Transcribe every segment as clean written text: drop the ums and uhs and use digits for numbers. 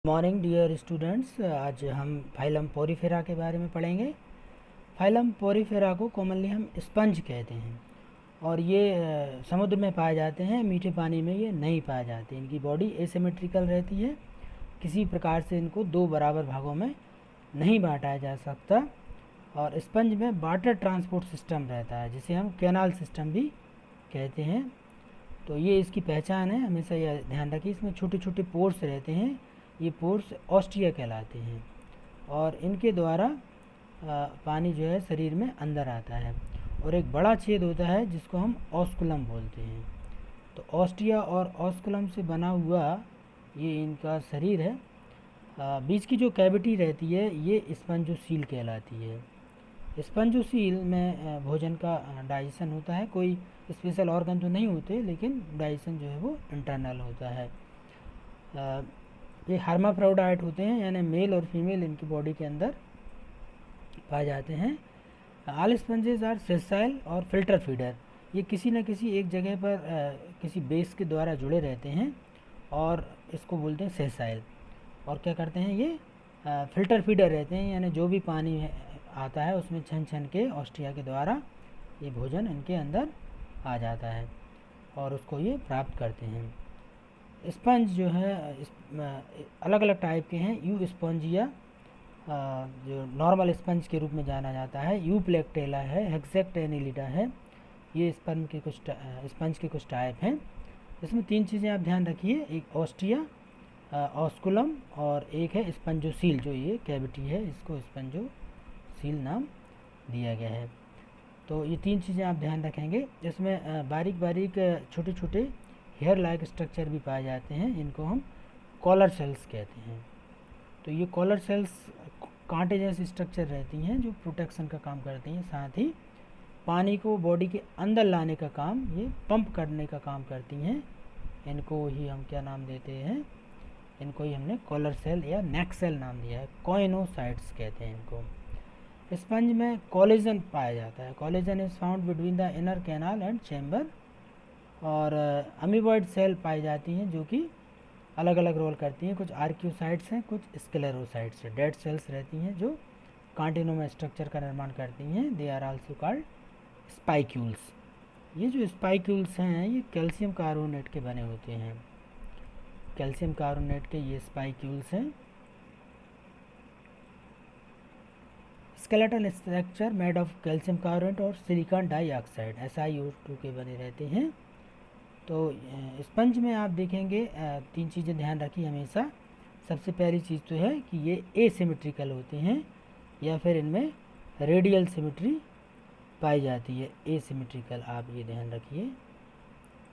Morning dear students, आज हम phylum Porifera के बारे में पढ़ेंगे। फाइलम पोरीफेरा को कॉमनली हम स्पंज कहते हैं और ये समुद्र में पाए जाते हैं। मीठे पानी में ये नहीं पाए जाते। इनकी बॉडी एसिमेट्रिकल रहती है। किसी प्रकार से इनको दो बराबर भागों में नहीं बांटा जा सकता। और स्पंज में वाटर ट्रांसपोर्ट सिस्टम रहता है, जिसे हम कैनाल सिस्टम भी कहते हैं। तो ये इसकी पहचान है। हमेशा यह ध्यान रखिए, इसमें छोटे छोटे पोर्स रहते हैं। ये पोर्स ऑस्टिया कहलाते हैं और इनके द्वारा पानी जो है शरीर में अंदर आता है। और एक बड़ा छेद होता है जिसको हम ऑस्कुलम बोलते हैं। तो ऑस्टिया और ऑस्कुलम से बना हुआ ये इनका शरीर है। बीच की जो कैविटी रहती है ये स्पंजोसील कहलाती है। स्पंजोसील में भोजन का डाइजेशन होता है। कोई स्पेशल ऑर्गन तो नहीं होते, लेकिन डाइजेशन जो है वो इंटरनल होता है। ये हर्माफ्रोडाइट होते हैं, यानी मेल और फीमेल इनकी बॉडी के अंदर पाए जाते हैं। ऑल स्पंजेस आर सेसाइल और फिल्टर फीडर। ये किसी न किसी एक जगह पर किसी बेस के द्वारा जुड़े रहते हैं और इसको बोलते हैं सेसाइल। और क्या करते हैं, ये फिल्टर फीडर रहते हैं, यानी जो भी पानी आता है उसमें छन छन के ऑस्टिया के द्वारा ये भोजन इनके अंदर आ जाता है और उसको ये प्राप्त करते हैं। स्पंज जो है अलग अलग टाइप के हैं। यू स्पंजिया जो नॉर्मल स्पंज के रूप में जाना जाता है, यू प्लेक्टेला है, हेक्सेक्ट एनिलिडा है। ये स्पंज के कुछ टाइप हैं। इसमें तीन चीज़ें आप ध्यान रखिए, एक ऑस्टिया, ऑस्कुलम और एक है स्पंजोसील। जो ये कैविटी है इसको स्पंजोसील नाम दिया गया है। तो ये तीन चीज़ें आप ध्यान रखेंगे। इसमें बारीक बारीक छोटे छोटे हेयर लाइक स्ट्रक्चर भी पाए जाते हैं, इनको हम कॉलर सेल्स कहते हैं। तो ये कॉलर सेल्स कांटे जैसी स्ट्रक्चर रहती हैं जो प्रोटेक्शन का काम करती हैं, साथ ही पानी को बॉडी के अंदर लाने का काम, ये पंप करने का काम करती हैं। इनको ही हम क्या नाम देते हैं, इनको ही हमने कॉलर सेल या नेक सेल नाम दिया है। कॉइनोसाइट्स कहते हैं इनको। स्पंज में कोलेजन पाया जाता है। Collagen is found between the inner canal and chamber. और अमीबॉइड सेल पाई जाती हैं जो कि अलग अलग रोल करती हैं। कुछ आर्क्यूसाइट्स हैं, कुछ स्क्लेरोसाइट्स हैं। डेड सेल्स रहती हैं जो कांटिनोमा स्ट्रक्चर का निर्माण करती हैं। They are also called spicules. ये जो स्पाइक्यूल्स हैं ये कैल्शियम कार्बोनेट के बने होते हैं। कैल्शियम कार्बोनेट के ये स्पाइक्यूल्स हैं। Skeletal structure made of calcium carbonate और सिलिकॉन डाइऑक्साइड SiO2 के बने रहते हैं। तो स्पंज में आप देखेंगे तीन चीज़ें ध्यान रखिए हमेशा। सबसे पहली चीज़ तो है कि ये एसिमेट्रिकल होते हैं या फिर इनमें रेडियल सिमेट्री पाई जाती है। एसिमेट्रिकल, आप ये ध्यान रखिए,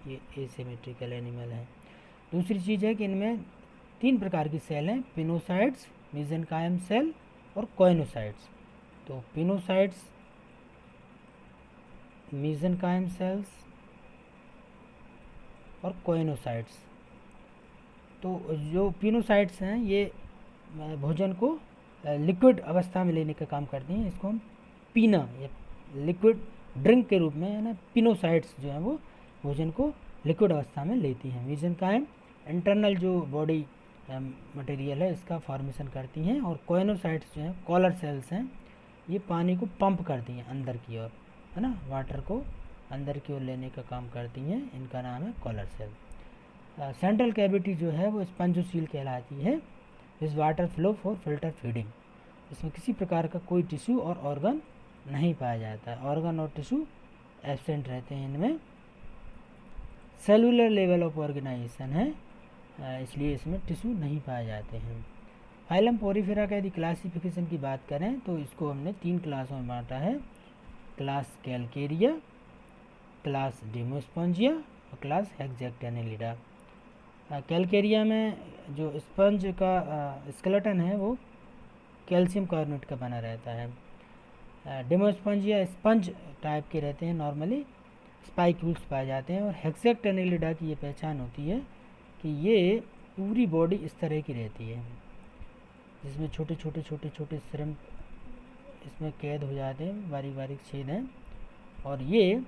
ये एसिमेट्रिकल एनिमल है। दूसरी चीज़ है कि इनमें तीन प्रकार की सेल हैं, पिनोसाइट्स, मेसेनकाइम सेल और कॉइनोसाइट्स। तो पिनोसाइट्स, मेसेनकाइम सेल्स और कॉइनोसाइट्स। तो जो पिनोसाइट्स हैं ये भोजन को लिक्विड अवस्था में लेने का काम करती हैं। इसको हम पीना या लिक्विड ड्रिंक के रूप में, यानी पिनोसाइट्स जो हैं वो भोजन को लिक्विड अवस्था में लेती हैं। मेसेनकाइम इंटरनल जो बॉडी मटेरियल है इसका फॉर्मेशन करती हैं। और कॉइनोसाइट्स जो हैं कॉलर सेल्स हैं, ये पानी को पंप करती हैं अंदर की ओर, है ना, वाटर को अंदर की ओर लेने का काम करती हैं। इनका नाम है कॉलर सेल। सेंट्रल कैविटी जो है वो स्पंजोसील कहलाती है। इस water flow for filter feeding. इसमें किसी प्रकार का कोई टिश्यू और ऑर्गन नहीं पाया जाता है। ऑर्गन और टिश्यू एब्सेंट रहते हैं इनमें। सेलुलर लेवल ऑफ ऑर्गेनाइजेशन है, इसलिए इसमें टिश्यू नहीं पाए जाते हैं। फाइलम पोरीफेरा का यदि क्लासिफिकेशन की बात करें तो इसको हमने तीन क्लासों में बांटा है। क्लास कैलकेरिया, क्लास डेमोस्पंजिया और क्लास हेक्सेक्ट एनिलिडा। कैलकेरिया में जो स्पंज का स्केलेटन है वो कैल्शियम कार्बोनेट का बना रहता है। डेमोस्पंजिया स्पंज टाइप के रहते हैं, नॉर्मली स्पाइक्यूल्स पाए जाते हैं। और हेक्सेक्ट एनिलिडा की ये पहचान होती है कि ये पूरी बॉडी इस तरह की रहती है, जिसमें छोटे छोटे श्रिम्प इसमें कैद हो जाते हैं, बारीक बारीक छेद हैं। और ये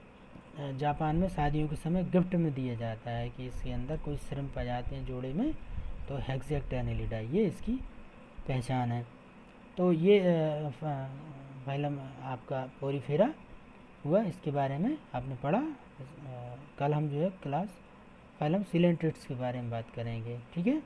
जापान में शादियों के समय गिफ्ट में दिया जाता है कि इसके अंदर कोई श्रिम्प आ जाते हैं जोड़े में, तो हेक्सेक्ट एनेलिडा ये इसकी पहचान है। तो ये फाइलम आपका पोरीफेरा हुआ, इसके बारे में आपने पढ़ा। कल हम जो है क्लास फाइलम सिलेंट्रिड्स के बारे में बात करेंगे, ठीक है।